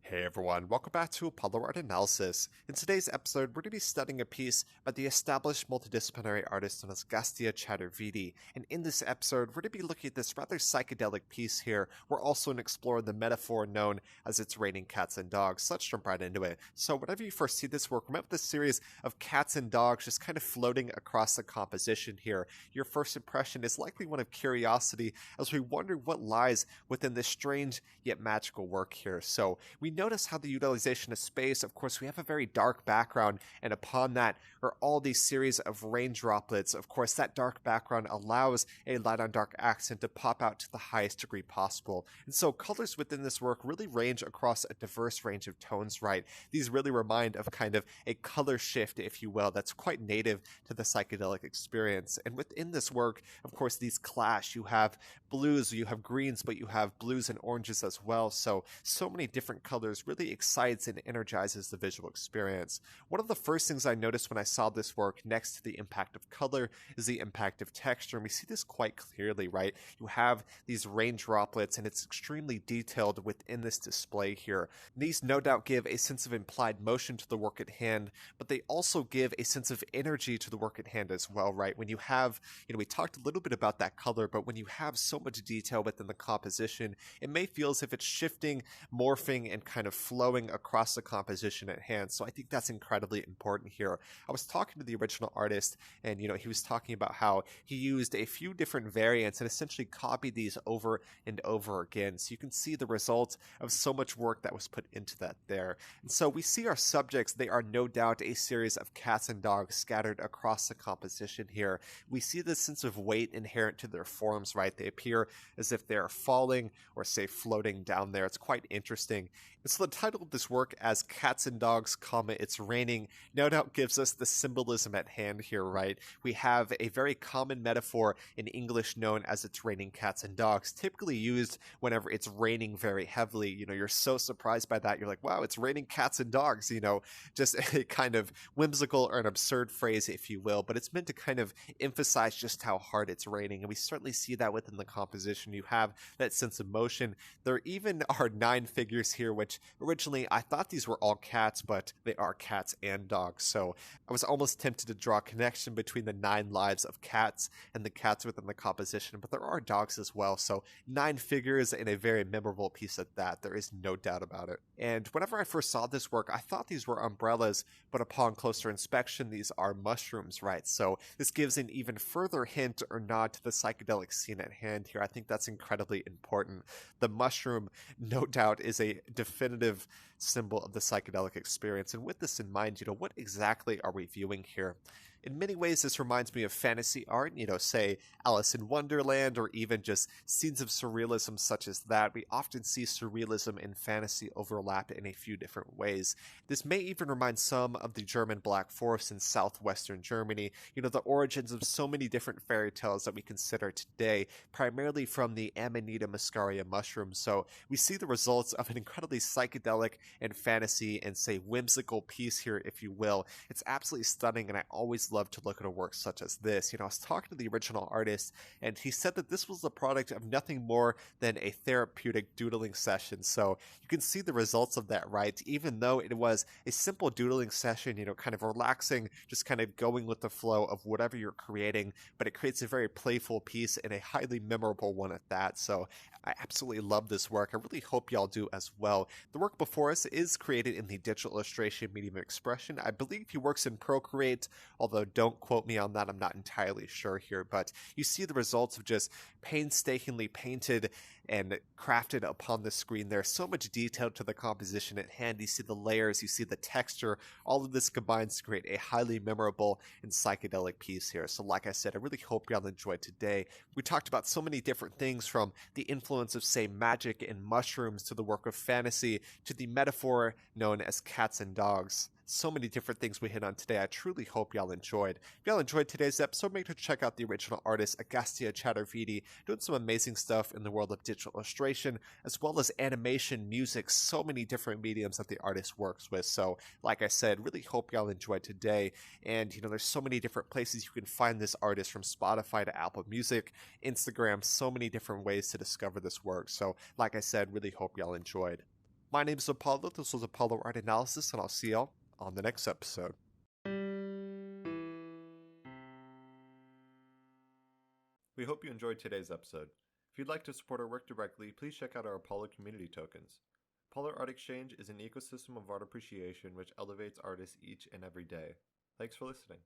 Hey everyone, welcome back to Apollo Art Analysis. In today's episode, we're going to be studying a piece by the established multidisciplinary artist known as Agastya Chaturvedi. And in this episode, we're going to be looking at this rather psychedelic piece here. We're also going to explore the metaphor known as It's Raining Cats and Dogs. So let's jump right into it. So whenever you first see this work, remember this series of cats and dogs just kind of floating across the composition here. Your first impression is likely one of curiosity as we wonder what lies within this strange yet magical work here. So we notice how the utilization of space, of course, we have a very dark background, and upon that are all these series of rain droplets. Of course, that dark background allows a light on dark accent to pop out to the highest degree possible. And so colors within this work really range across a diverse range of tones, right? These really remind of kind of a color shift, if you will, that's quite native to the psychedelic experience. And within this work, of course, these clash. You have blues, you have greens, but you have blues and oranges as well. So many different colors really excites and energizes the visual experience. One of the first things I noticed when I saw this work, next to the impact of color, is the impact of texture. And we see this quite clearly, right? You have these rain droplets, and it's extremely detailed within this display here. These no doubt give a sense of implied motion to the work at hand, but they also give a sense of energy to the work at hand as well, right? When you have, we talked a little bit about that color, but when you have so much detail within the composition, it may feel as if it's shifting, morphing, and kind of flowing across the composition at hand. So I think that's incredibly important here. I was talking to the original artist, and he was talking about how he used a few different variants and essentially copied these over and over again. So you can see the result of so much work that was put into that there. And so we see our subjects, they are no doubt a series of cats and dogs scattered across the composition here. We see this sense of weight inherent to their forms, right? They appear as if they're falling or say floating down there. It's quite interesting. And so the title of this work, as Cats and Dogs, It's Raining, no doubt gives us the symbolism at hand here, right? We have a very common metaphor in English known as It's Raining Cats and Dogs, typically used whenever it's raining very heavily. You're so surprised by that. You're like, wow, it's raining cats and dogs, just a kind of whimsical or an absurd phrase, if you will, but it's meant to kind of emphasize just how hard it's raining. And we certainly see that within the composition. You have that sense of motion. There even are 9 figures here, which originally I thought these were all cats, but they are cats and dogs. So I was almost tempted to draw a connection between the 9 lives of cats and the cats within the composition, but there are dogs as well. So 9 figures and a very memorable piece at that. There is no doubt about it. And whenever I first saw this work, I thought these were umbrellas, but upon closer inspection, these are mushrooms, right? So this gives an even further hint or nod to the psychedelic scene at hand here. I think that's incredibly important. The mushroom, no doubt, is a definitive symbol of the psychedelic experience. And with this in mind, what exactly are we viewing here? In many ways, this reminds me of fantasy art, say Alice in Wonderland, or even just scenes of surrealism such as that. We often see surrealism and fantasy overlap in a few different ways. This may even remind some of the German Black Forest in southwestern Germany, the origins of so many different fairy tales that we consider today, primarily from the Amanita muscaria mushroom. So we see the results of an incredibly psychedelic and fantasy and say whimsical piece here, if you will. It's absolutely stunning, and I always love to look at a work such as this. I was talking to the original artist, and he said that this was the product of nothing more than a therapeutic doodling session. So you can see the results of that, right? Even though it was a simple doodling session, kind of relaxing, just kind of going with the flow of whatever you're creating, but it creates a very playful piece and a highly memorable one at that. So I absolutely love this work. I really hope y'all do as well. The work before us is created in the digital illustration medium of expression. I believe he works in Procreate, although don't quote me on that. I'm not entirely sure here, but you see the results of just painstakingly painted and crafted upon the screen. There's so much detail to the composition at hand. You see the layers, you see the texture. All of this combines to create a highly memorable and psychedelic piece here. So like I said, I really hope y'all enjoyed today. We talked about so many different things, from the influence of, say, magic and mushrooms to the work of fantasy to the metaphor known as cats and dogs. So many different things we hit on today. I truly hope y'all enjoyed. If y'all enjoyed today's episode, make sure to check out the original artist, Agastya Chaturvedi, doing some amazing stuff in the world of digital illustration, as well as animation, music, so many different mediums that the artist works with. So, like I said, really hope y'all enjoyed today. And, there's so many different places you can find this artist, from Spotify to Apple Music, Instagram, so many different ways to discover this work. So, like I said, really hope y'all enjoyed. My name is Apollo. This was Apollo Art Analysis, and I'll see y'all on the next episode. We hope you enjoyed today's episode. If you'd like to support our work directly, please check out our Apollo community tokens. Apollo Art Exchange is an ecosystem of art appreciation which elevates artists each and every day. Thanks for listening.